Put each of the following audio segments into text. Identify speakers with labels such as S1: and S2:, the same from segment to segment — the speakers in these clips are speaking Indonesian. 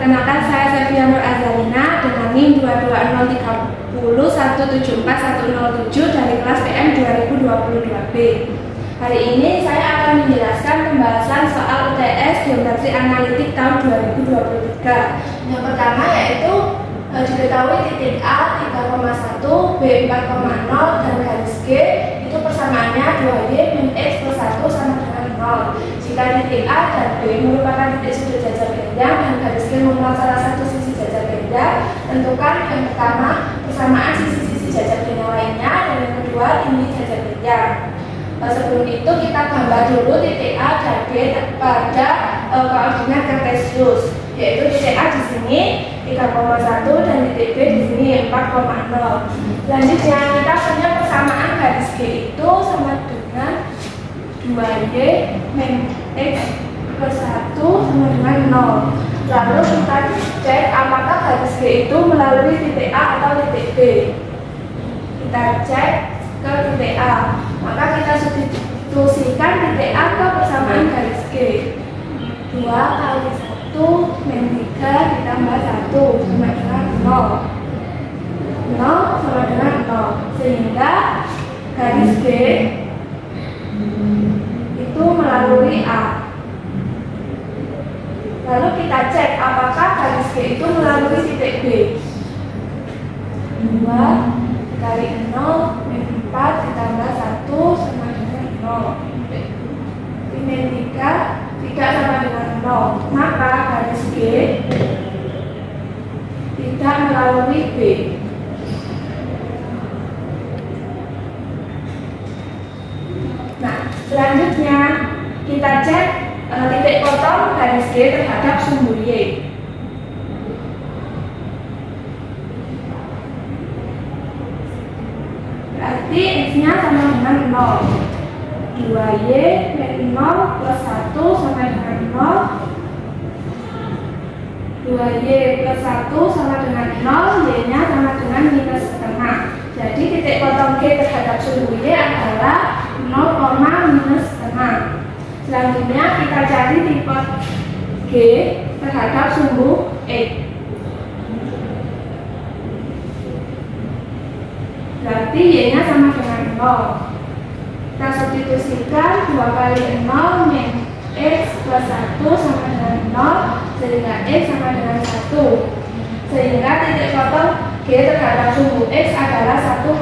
S1: Perkenalkan, saya Safia Nur Azalina dengan NIM 22030174107 dari kelas PM 2022B. Hari ini saya akan menjelaskan pembahasan soal UTS Geometri Analitik tahun 2023. Yang pertama yaitu diketahui titik A 3,1, B 4,0 dan garis G itu persamaannya 2Y min X plus 1 sama dengan 0. Jika titik A dan B merupakan titik sudut jajar ganda dan garis G merupakan salah satu sisi jajar ganda, tentukan yang pertama persamaan sisi-sisi jajar ganda lainnya dan yang kedua tinggi jajar ganda. Sebelum itu kita gambar dulu titik A dan B pada koordinat kartesius, yaitu titik A di sini 3,1 dan titik B di sini 4,0. Selanjutnya kita punya persamaan garis G itu sama dengan 2Y min X plus 1 sama dengan 0. Lalu kita cek apakah garis G itu melalui titik A atau titik B. Kita cek ke titik A, maka kita substitusikan titik A ke persamaan garis G. 2 kali 1 min 3 ditambah 1 sama dengan 0. 0 sama dengan 0, sehingga garis G itu melalui A. Lalu kita cek apakah garis G itu melalui titik B. 2 kali 0 min 4 ditambah 1 sama dengan 0. Min 3 tidak sama dengan 0, maka garis G tidak melalui B. Nah, selanjutnya kita cek titik potong garis G terhadap sumbu Y. Berarti X-nya sama dengan 0. 2Y min 0 plus 1 sama dengan 0. 2Y plus 1 sama dengan 0, Y-nya sama dengan minus setengah. Jadi titik potong G terhadap sumbu Y adalah 0, minus setengah. Selanjutnya kita cari titik G terhadap sumbu X. Berarti Y-nya sama dengan 0. Kita substitusikan 2 kali 0 min X plus 1 sama dengan 0, sehingga X sama dengan 1. Sehingga titik potong G terhadap sumbu X adalah 1,0.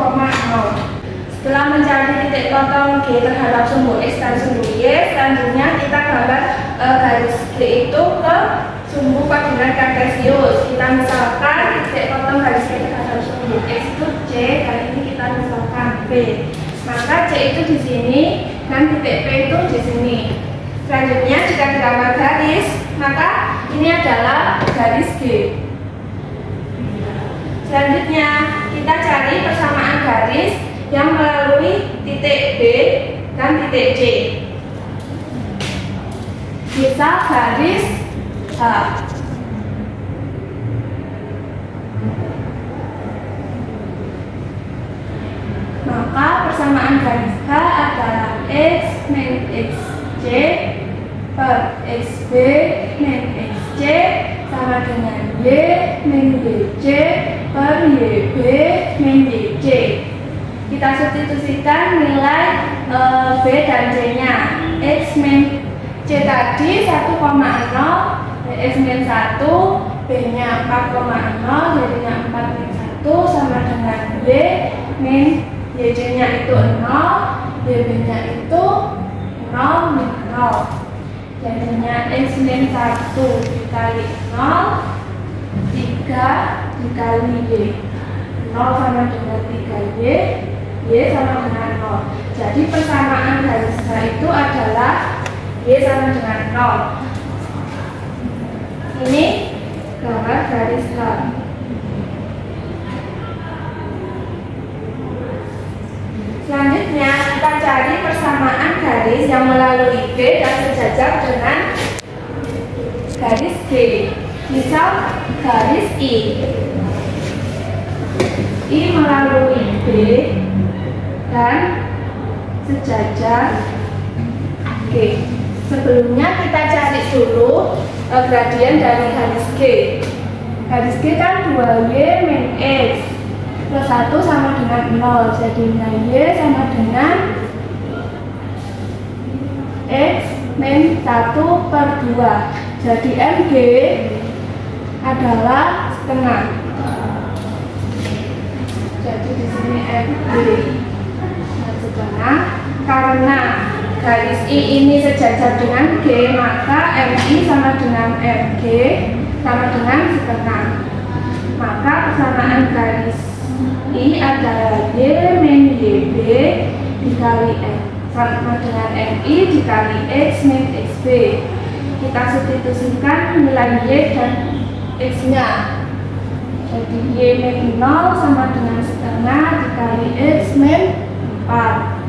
S1: Setelah mencari titik potong G terhadap sumbu X dan sumbu Y, selanjutnya kita gambar garis G itu ke sumbu koordinat kartesius. Kita misalkan titik potong garis G terhadap sumbu X itu C, kali ini kita misalkan B. Maka C itu di sini dan titik P itu di sini. Selanjutnya jika digambar garis, maka ini adalah garis G. Selanjutnya kita cari persamaan garis yang melalui titik B dan titik C. Bisa garis H. Maka persamaan garis H adalah X min XC per XB min XC sama dengan Y min YC per YB min YC. Kita substitusikan nilai B dan C nya. X min C tadi 1,0, X min 1, B nya 4,0, jadinya 4 min 1 sama dengan Y min YC nya itu 0, YB nya itu 0 min 0. Jadinya X min 1 dikali 0, 3 dikali Y. 0 sama dengan 3Y, Y sama dengan 0. Jadi persamaan garis H itu adalah Y sama dengan 0. Ini gambar garis H. Selanjutnya kita cari persamaan garis yang melalui B dan sejajar dengan garis G. Misal garis I melalui B dan sejajar G. Sebelumnya kita cari dulu gradien dari garis G. Garis G kan 2Y min X plus 1 sama dengan 0. Jadinya Y sama dengan X min 1 per 2. Jadi MG adalah setengah. Jadi di sini MG setengah. Karena garis I ini sejajar dengan G, maka MI sama dengan MG sama dengan setengah. Maka persamaan garis I adalah Y min YB dikali X sama dengan MI dikali X min XB. Kita substitusikan nilai Y dan X-nya. Jadi Y min 0 sama dengan setengah dikali X min 4.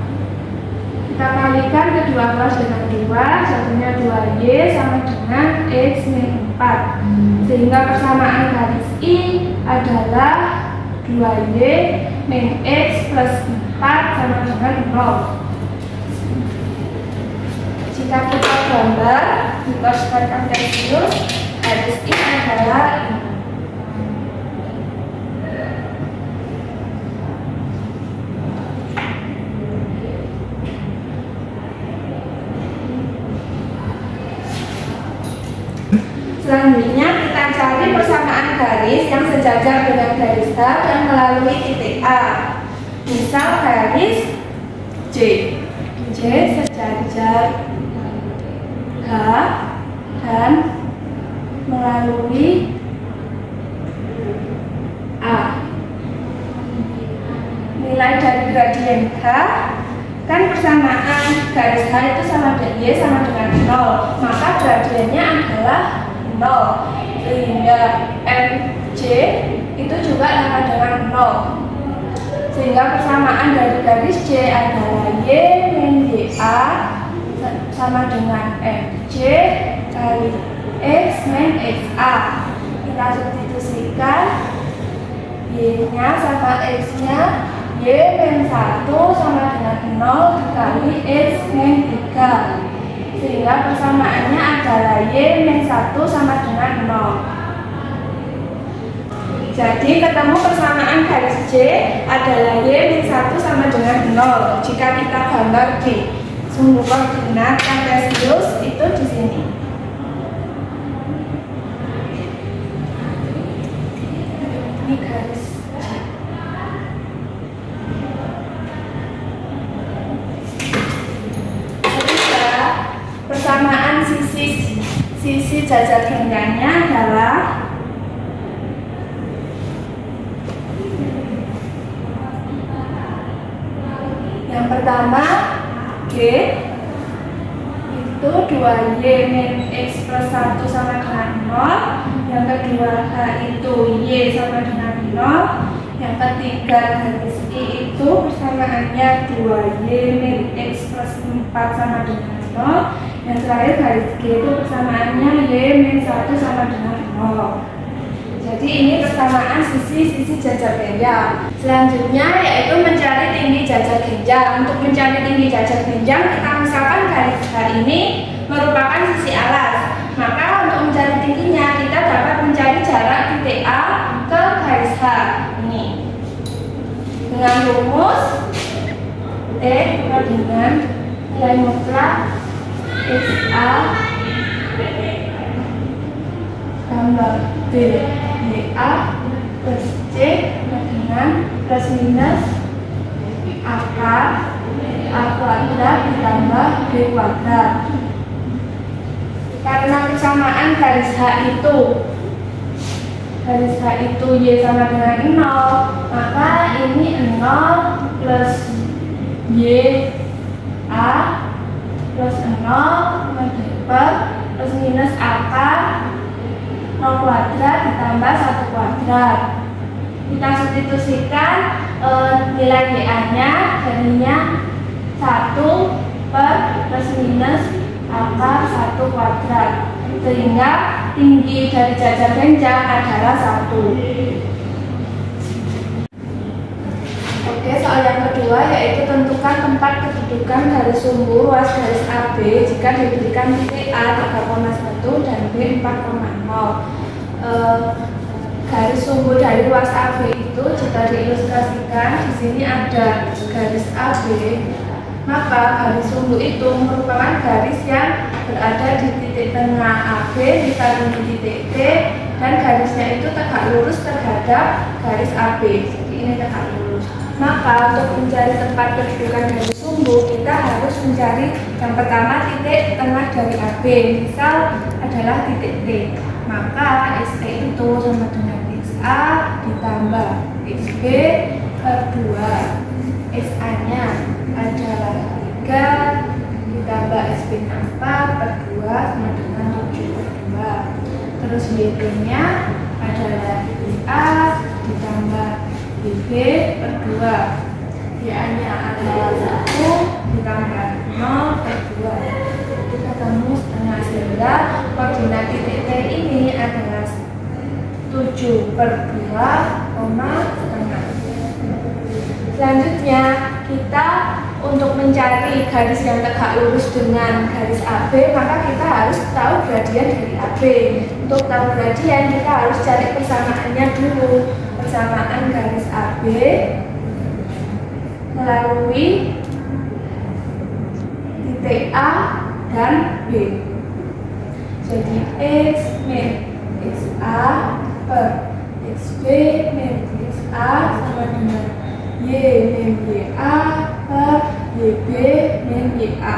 S1: Kita kalikan kedua kelas dengan 2, jadinya 2Y sama dengan X min 4. Sehingga persamaan garis I adalah 2Y min X plus 4 sama dengan 0. Jika kita gambar di Pascal Cartesius, garis I adalah ini. Selanjutnya kita cari persamaan garis yang sejajar dengan garis H dan melalui titik A. Misal garis J sejajar H dan melalui A. Nilai dari gradien H kan persamaan garis H itu sama dengan Y sama dengan 0, maka gradiennya adalah 0, sehingga MJ itu juga sama dengan 0. Sehingga persamaan dari garis J adalah Y min YA sama dengan MJ kali X min XA. Kita substitusikan Y-nya sama X-nya, Y min 1 sama dengan 0 dikali X min 3. Sehingga persamaannya adalah Y min 1 sama dengan 0. Jadi ketemu persamaan garis J adalah Y min 1 sama dengan 0. Jika kita gambar di sumbu koordinat Cartesius itu di sini. Ini garis J. Persamaan sisi jajar genggangnya adalah yang pertama G itu 2Y min X plus 1 sama dengan 0. Yang kedua H itu Y sama dengan 0. Yang ketiga garis I itu persamaannya 2Y min X plus 4 sama dengan 0. Yang terakhir garis G itu persamaannya Y min 1 sama dengan 0. Jadi ini persamaan sisi jajar genjang. Selanjutnya yaitu mencari tinggi jajar genjang. Untuk mencari tinggi jajar genjang, kita misalkan garis H ini merupakan sisi alas. Maka untuk mencari tingginya, kita dapat mencari jarak titik A ke garis H ini dengan rumus T dengan nilai mutlak XA tambah B YA plus C dengan plus minus akar A kuadrat ditambah B kuadrat. Karena persamaan garis H itu Y sama dengan 0, maka ini 0 plus Y A plus 0 mendapat plus minus akar 0 kuadrat ditambah 1 kuadrat. Kita substitusikan nilai YA-nya jadinya 1 per plus minus akar 1 kuadrat. Sehingga tinggi dari jajar genjang adalah 1. Oke, soal yang kedua yaitu tentukan tempat kedudukan garis sumbu ruas garis AB jika diberikan titik A 3,1 dan B 4,0. Garis sumbu dari ruas AB itu jika diilustrasikan di sini ada garis AB, maka garis sumbu itu merupakan garis yang berada di titik tengah AB dikalungi titik T, dan garisnya itu tegak lurus terhadap garis AB. Jadi ini tegak lurus. Maka untuk mencari tempat kedudukan garis sumbu, kita harus mencari yang pertama titik tengah dari AB, misal adalah titik T. Maka ST itu sama dengan XA ditambah XB per 2. XA nya adalah 3 ditambah SB nya 4 per 2 sama dengan 7 per 2. Terus YB nya adalah YA ditambah YB per 2. YA nya adalah 1 ditambah 0 per 2. Kita ketemu setengah, sehingga koordinat titik T ini adalah 7 per 2, setengah. Selanjutnya kita untuk mencari garis yang tegak lurus dengan garis AB, maka kita harus tahu gradien dari AB. Untuk tahu gradien kita harus cari persamaannya dulu. Persamaan garis AB melalui titik A dan B. Jadi X min XA per XB min XA sama dengan Y min YA per YB min YA.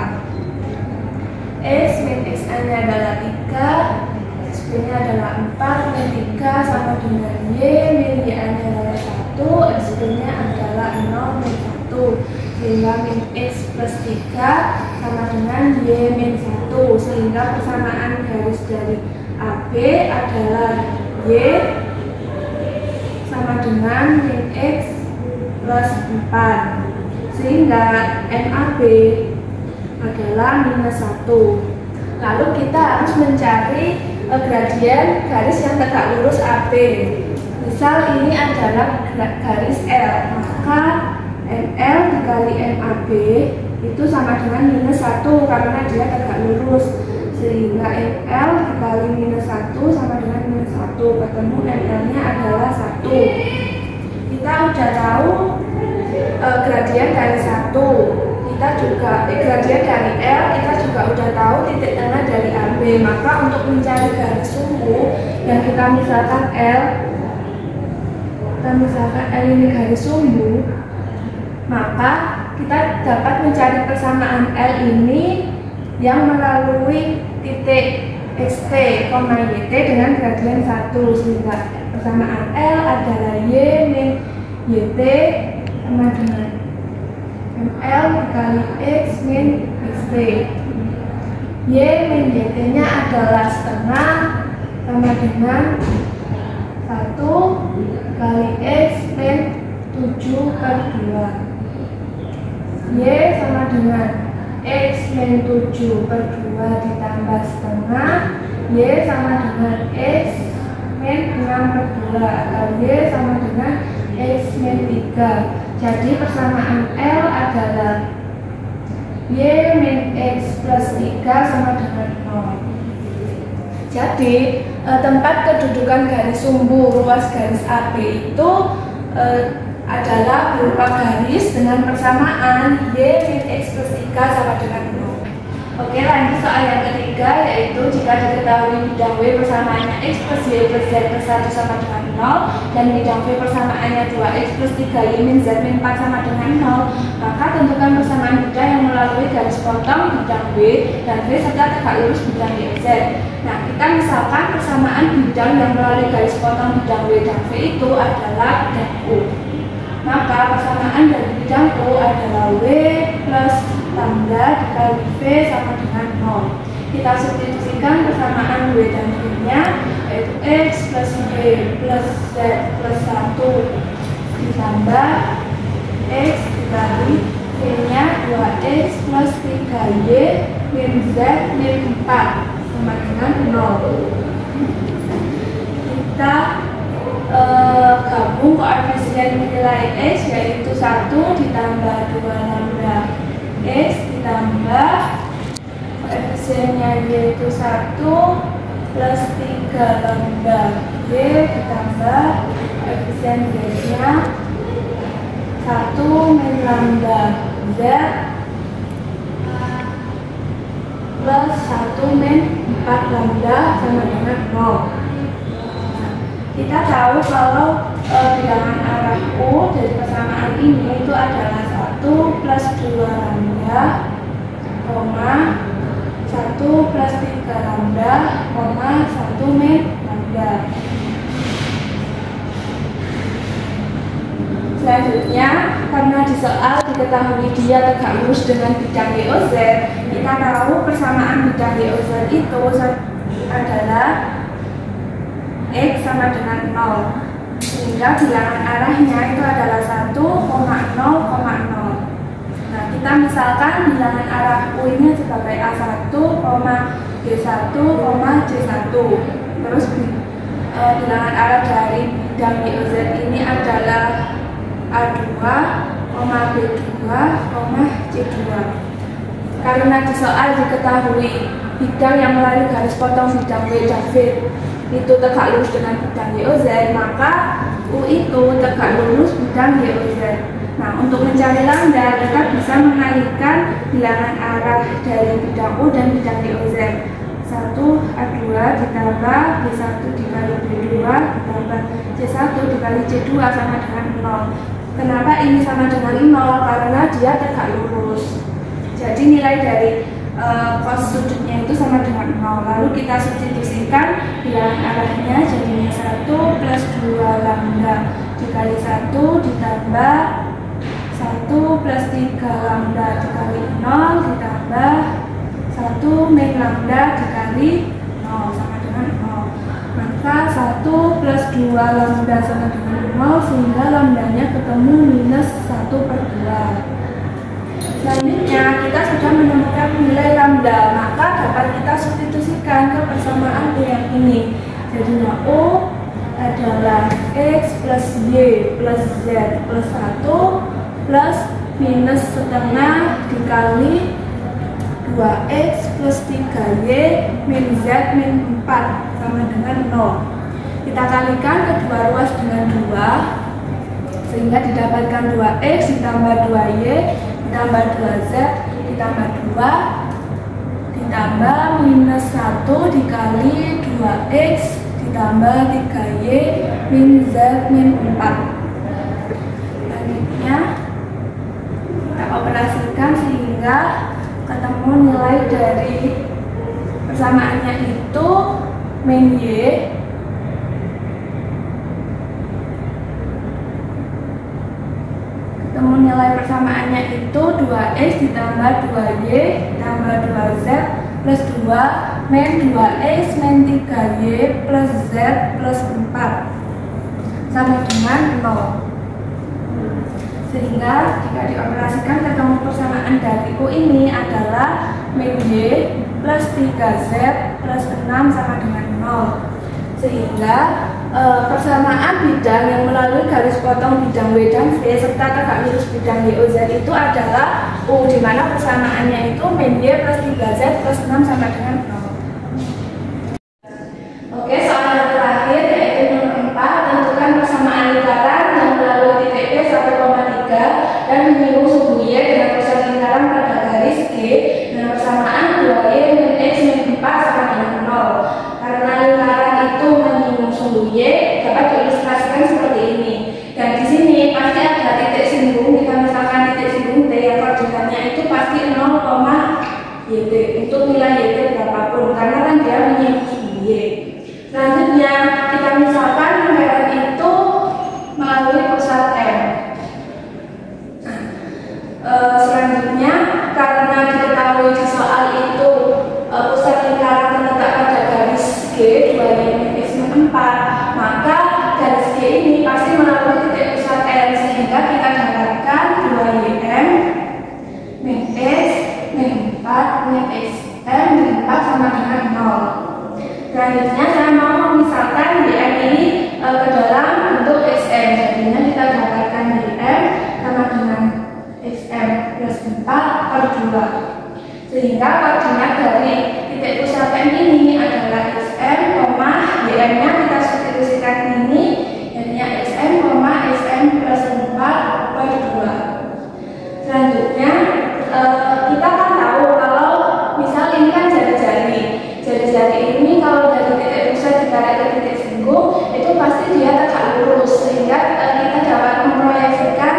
S1: X min XA nya adalah 3, XB nya adalah 4 min 3 sama dengan Y min YA nya adalah 1, XB nya adalah 0 min 1. Sehingga min X plus 3 sama dengan Y min 1, sehingga persamaan garis dari AB adalah Y sama dengan min X plus 4, sehingga MAB adalah minus 1. Lalu kita harus mencari gradien garis yang tegak lurus AB. Misal ini adalah garis L, maka ML dikali MAB itu sama dengan minus 1 karena dia tegak lurus, sehingga ML dikali minus 1 sama dengan minus 1, ketemu ML nya adalah 1. Kita udah tahu gradien dari 1, kita juga gradien dari L, kita juga udah tahu titik tengah dari AB. Maka untuk mencari garis sumbu yang kita misalkan L ini garis sumbu, maka kita dapat mencari persamaan L ini yang melalui titik XT, YT dengan gradien 1, sehingga persamaan L adalah Y min YT sama dengan ML dikali X min XT. Y min YT nya adalah setengah sama dengan 1 kali X min 7 per 2. Y sama dengan X min 7 per 2 ditambah setengah Y sama dengan X min 6 per 2 atau Y sama dengan X min 3. Jadi persamaan L adalah Y min X plus 3 sama dengan 0. Jadi tempat kedudukan garis sumbu ruas garis AB itu adalah berupa garis dengan persamaan Y min X plus 3 sama dengan 0. Oke, lanjut soal yang ketiga, yaitu jika diketahui bidang W persamaannya X plus Y plus Z plus 1 sama dengan 0 dan bidang V persamaannya 2X plus 3Y min Z min 4 sama dengan 0, maka tentukan persamaan bidang yang melalui garis potong bidang W dan V serta tegak lurus bidang Y Z. Nah, kita misalkan persamaan bidang yang melalui garis potong bidang W dan V itu adalah bidang U. Maka persamaan dari bidang U adalah W plus lambda dikali V sama dengan 0. Kita substitusikan persamaan W dan V nya, yaitu X plus Y plus Z plus 1 ditambah X dikali V nya 2X plus 3Y min Z min 4 sama dengan 0. Kita gabung koefisien nilai X, yaitu 1 ditambah 2 lambda X ditambah koefisiennya yaitu 1 plus 3 lambda Y ditambah koefisien Y-nya 1 min lambda Z plus 1 min 4 lambda sama dengan 0. Kita tahu kalau bilangan arah U dari persamaan ini itu adalah 1 plus 2 lambda, 1 plus 3 lambda, 1 min lambda. Selanjutnya, karena di soal diketahui dia tegak lurus dengan bidang YOZ, kita tahu persamaan bidang YOZ itu adalah X sama dengan 0, sehingga bilangan arahnya itu adalah 1, 0,0. Nah, kita misalkan bilangan arah U ini sebagai A1, B1, C1. Terus bilangan arah dari bidang YOZ ini adalah A2, B2, C2. Karena di soal diketahui bidang yang melalui garis potong bidang W dan V itu tegak lurus dengan bidang YOZ, maka U itu tegak lurus bidang YOZ. Nah, untuk mencari lambda, kita bisa mengalihkan bilangan arah dari bidang U dan bidang YOZ. 1 A2 ditambah B1 dikali B2 ditambah C1 dikali C2 sama dengan 0. Kenapa ini sama dengan 0? Karena dia tegak lurus. Jadi nilai dari cos sudutnya itu sama dengan 0. Lalu kita substitusikan bilangan arahnya jadinya 1 plus 2 lambda dikali 1 ditambah 1 plus 3 lambda dikali 0 ditambah 1 min lambda dikali 0 sama dengan 0. Maka 1 plus 2 lambda sama dengan 0, sehingga lambdanya ketemu minus 1/2. Selanjutnya, kita sudah menemukan nilai lambda, maka dapat kita substitusikan ke persamaan U yang ini. Jadinya U adalah X plus Y plus Z plus 1 plus minus setengah dikali 2X plus 3Y min Z min 4 sama dengan 0. Kita kalikan kedua ruas dengan 2, sehingga didapatkan 2X ditambah 2Y ditambah 2Z ditambah 2 ditambah minus 1 dikali 2X ditambah 3Y min Z min 4. Selanjutnya kita operasikan sehingga ketemu nilai dari persamaannya itu min Y nilai persamaannya itu 2X ditambah 2Y ditambah 2Z plus 2 min 2X min 3Y plus Z plus 4 sama dengan 0. Sehingga jika dioperasikan ketemu persamaan dari U ini adalah min Y plus 3Z plus 6 sama dengan 0. Sehingga persamaan bidang yang melalui garis potong bidang W dan V serta tegak lurus bidang YOZ itu adalah U, di mana persamaannya itu min Y plus 3Z plus 6 sama dengan 0. Oke, soal yang terakhir yaitu nomor 4, tentukan persamaan lingkaran yang melalui titik P 1,3 dan menyinggung suhu Y dengan pusat lingkaran pada garis G dengan persamaan 2Y min X min 4 sama dengan 0. Karena lingkaran itu menyinggung suhu Y, dapat diilustrasikan seperti ini. Dan di sini pasti ada titik singgung. Kita misalkan titik singgung T yang koordinatnya itu pasti 0,YT untuk nilai YT berapapun, karena kan dia menyinggung suhu Y. Selanjutnya kita misalkan lingkaran itu melalui pusat M. Selanjutnya karena diketahui di soal itu pusat lingkaran terletak pada garis G 2Y min X min 4, maka garis G ini pasti sehingga koordinat dari titik pusat M ini adalah SM, YM-nya kita substitusikan ini jadinya SM, SM plus 4/2. Selanjutnya kita kan tahu kalau misal ini kan jari-jari ini kalau dari titik pusat ditarik ke titik singgung itu pasti dia tegak lurus, sehingga kita dapat memproyeksikan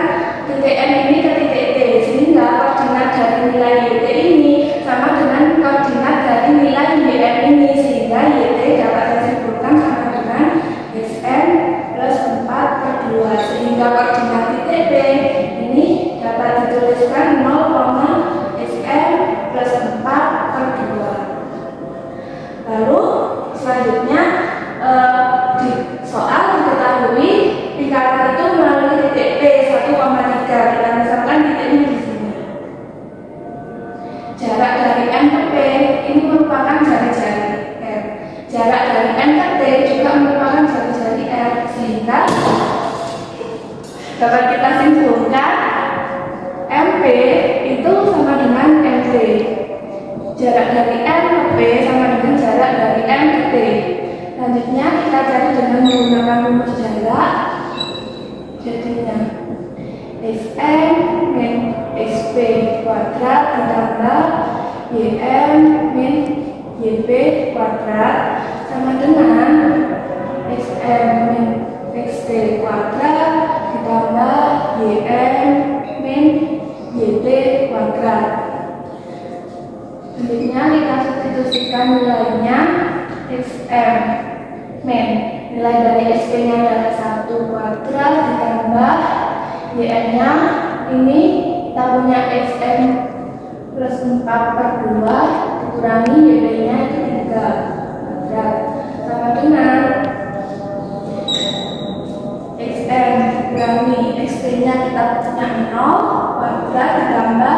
S1: titik M ini ke titik T, sehingga koordinat dari nilai YT ini sama dengan koordinat dari nilai YM ini, sehingga YT dapat disimpulkan sama dengan SM plus 4/2, sehingga koordinat titik P ini dapat dituliskan 0, SM plus 4/2. Lalu selanjutnya di soal diketahui lingkaran itu melalui titik P 1,3. Kita misalkan titiknya di sini. Jarak dari M ke P ini merupakan jari-jari R. Jarak dari M ke T juga merupakan jari-jari R, sehingga dapat kita simpulkan MP itu sama dengan MT. Jarak dari M ke P sama dengan jarak dari M ke T. Selanjutnya kita cari dengan menggunakan rumus jarak. Jadinya SM min SP kuadrat ditambah YM min YP kuadrat sama dengan SM min XP kuadrat ditambah YM min YP kuadrat. Selanjutnya kita substitusikan nilainya. XM min nilai dari SP nya adalah 1 kuadrat ditambah YN nya ini kita punya XM plus 4/2 dikurangi YP nya itu 3 kuadrat sama dengan XM dikurangi XP nya kita punya 0 kuadrat ditambah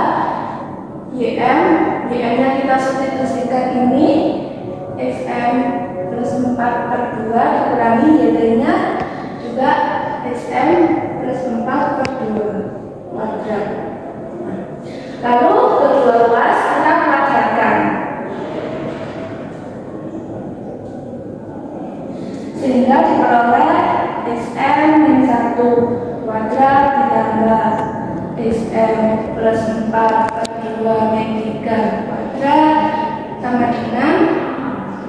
S1: YM nya kita substitusikan ini XM plus 4/2 dikurangi YT-nya juga XM plus 4/2 kuadrat. Lalu kedua ruas kita kuadratkan, sehingga diperoleh XM min 1 kuadrat ditambah XM plus 4/2 min 3 kuadrat sama dengan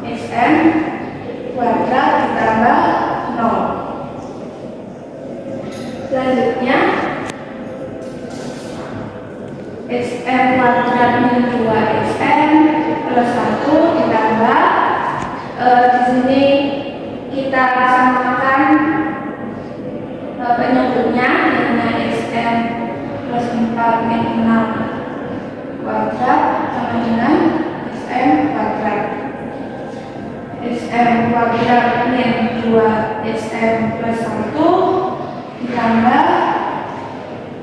S1: XM kuadrat ditambah 0. Selanjutnya XM kuadrat min 2XM plus 1 ditambah di sini kita samakan penyebutnya dengan XM plus 4 min 6 kuadrat sama dengan XM kuadrat. XM kuadrat min 2XM plus 1 ditambah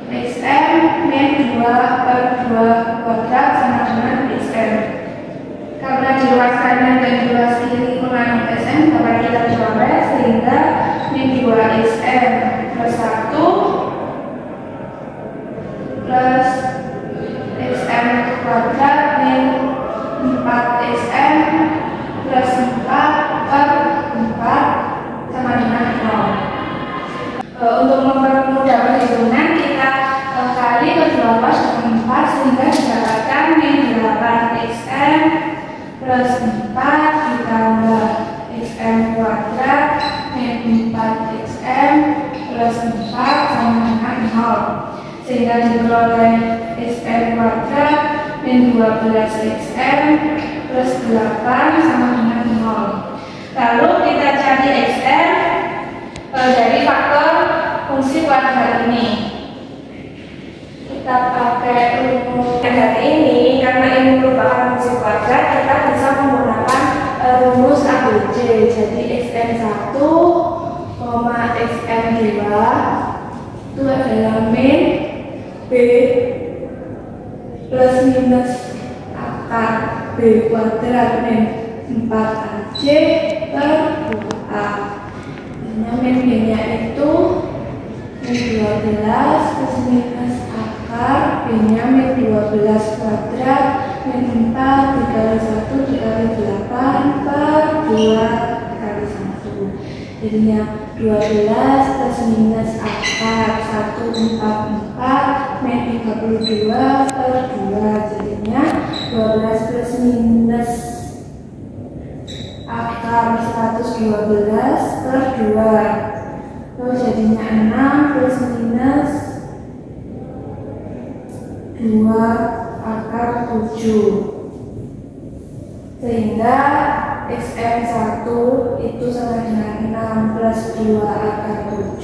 S1: XM min 2/2 kuadrat sama dengan XM. Karena di ruas kanan dan di ruas kiri mengandung XM dapat kita coret, sehingga min 2XM plus 1 plus XM kuadrat min 4XM plus 4/4 sama dengan 0. Untuk mempermudah perhitungan kita kali kedua ruas dengan 4, sehingga didapatkan min 8XM plus 4 ditambah XM kuadrat min 4XM plus 4 sama dengan 0, sehingga diperoleh XM kuadrat min 12XM plus 8 sama dengan 0. Lalu kita cari XM dari faktor fungsi kuadrat ini. Kita pakai rumus dari ini, karena ini merupakan fungsi kuadrat, kita bisa menggunakan rumus ABC. Jadi XM1, XM2 itu adalah min B plus minus akar B kuadrat min 4AC per 2A. Min B-nya itu min 12 plus minus akar B-nya min 12 kuadrat min 4 dikali 1 dikali 8 per 2 dikali 1. Jadinya 12 plus minus akar 144 min 32 per 2. Jadinya 12 plus minus akar 112 per 2. Terus jadinya 6 plus minus 2 akar 7. Sehingga Xn1 itu sama dengan 6 plus 2 akar 7.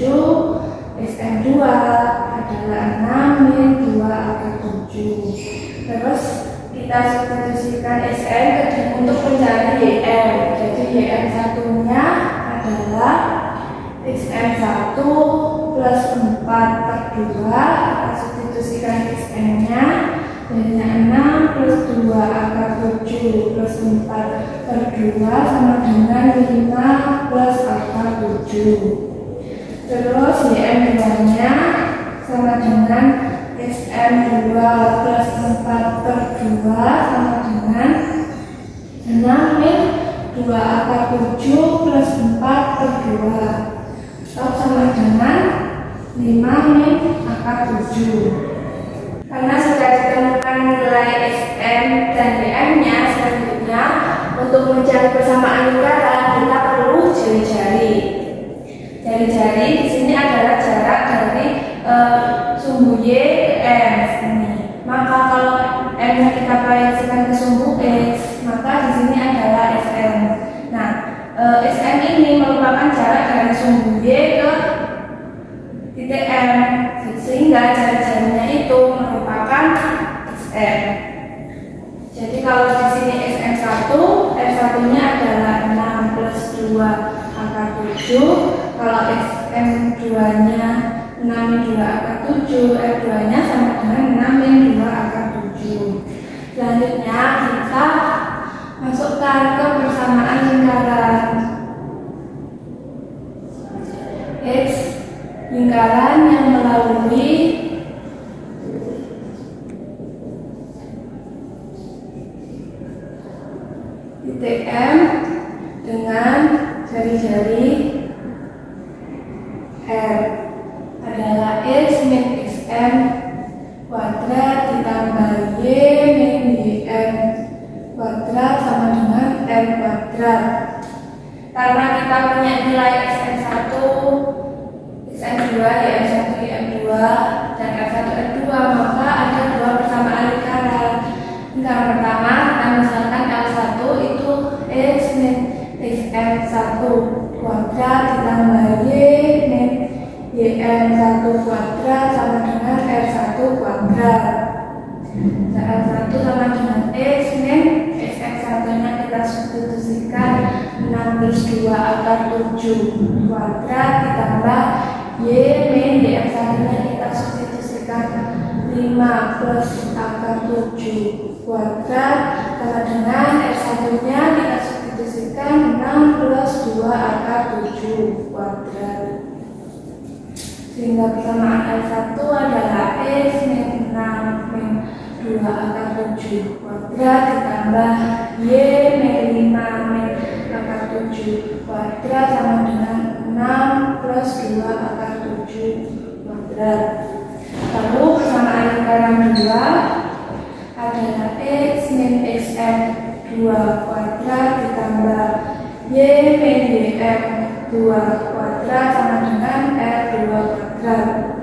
S1: Xn2 adalah 6 min 2 akar 7. Terus kita substitusikan Xn untuk mencari Yn. Jadi Yn1 nya adalah Xn1 plus 4 per 2. Kita substitusikan Xn nya jadinya 6 plus 2 akar 7 plus 4 per 2 sama dengan 5 plus akar 7. Terus Yn2 nya sama dengan Xn2 plus 4 per 2 sama dengan 6 min 2 akar 7 plus 4 per 2 sama dengan 5 min akar 7. Karena sudah ditemukan nilai Xn dan Yn-nya, selanjutnya untuk mencari persamaan lingkaran kita perlu jari-jari. Jari-jari di sini adalah jarak dari sumbu Y ke M ini. Maka kalau M-nya kita proyeksikan ke sumbu X, maka di sini adalah Sm. Nah, Sm ini merupakan jarak dari sumbu Y ke titik M, sehingga jari-jarinya itu merupakan Sm. Jadi kalau di sini Sm1, F1-nya adalah 6 plus 2 akar 7. Kalau Sm2-nya 6 min 2 akar 7, F2-nya sama dengan 6 min 2 akar 7. Selanjutnya kita masukkan ke persamaan lingkaran. X lingkaran yang melalui titik M dengan jari-jari R adalah X min Xn kuadrat ditambah Y min Yn kuadrat sama dengan M kuadrat. Karena kita punya nilai Xn1, Xn2, Yn1, Yn2, dan F1, F2, maka ada dua persamaan lingkaran. Lingkaran pertama kita misalkan L1 itu X min Xn1 kuadrat ditambah Y min Yn1 kuadrat sama dengan R1 kuadrat. R1 sama dengan X min Xn1 nya kita substitusikan 6 plus 2 akar 7 kuadrat ditambah Y min Yn1 nya kita substitusikan 5 plus akar 7 kuadrat sama dengan R1 nya kita substitusikan 6 plus 2 akar 7 kuadrat. Sehingga persamaan L1 adalah X min 6 min 2 akar 7 kuadrat ditambah Y min 5 min akar 7 kuadrat sama dengan 6 plus 2 akar 7 kuadrat. Lalu persamaan lingkaran 2 adalah X min Xn 2 kuadrat ditambah Y min Yn 2 kuadrat sama dengan R2 kuadrat.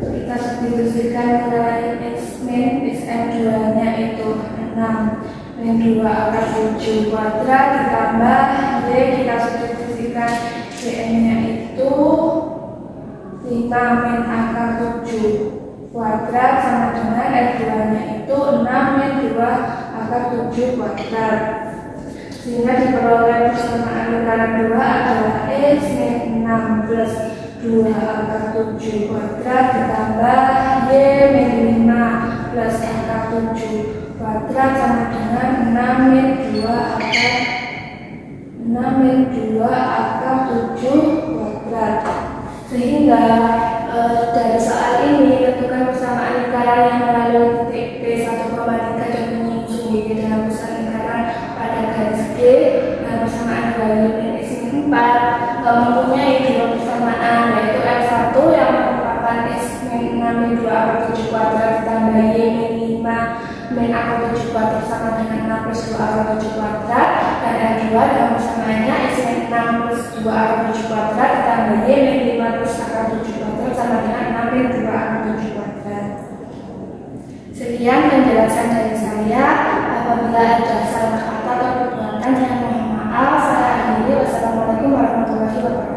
S1: Kita substitusikan nilai X min Xn2 nya itu 6 min 2 akar 7 kuadrat ditambah Y kita substitusikan Yn nya itu 5 min akar 7 kuadrat sama dengan R2 nya itu 6 min 2 akar 7 kuadrat. Sehingga diperoleh persamaan lingkaran 2 adalah X min 6 plus 2 akar 7 kuadrat ditambah Y min 5 plus akar 7 kuadrat sama dengan 6 min 2 akar 7 kuadrat. Sehingga dari soal ini tentukan persamaan lingkaran yang melalui titik P 1,3 dan menyusui mempunyai dua persamaan, yaitu F1 yang merupakan X min 6 min 2 akar 7 kuadrat ditambah Y min 5 min akar 7 kuadrat sama dengan 6 plus 2 akar 7 kuadrat, dan F2 dengan persamaannya X min 6 plus 2 akar 7 kuadrat ditambah Y min 5 plus akar 7 kuadrat sama dengan 6 min 2 akar 7 kuadrat. Sekian penjelasan dari saya. Apabila ada salah kata atau perbuatan, saya mohon maaf. Saya akhiri. Wassalamualaikum warahmatullahi wabarakatuh.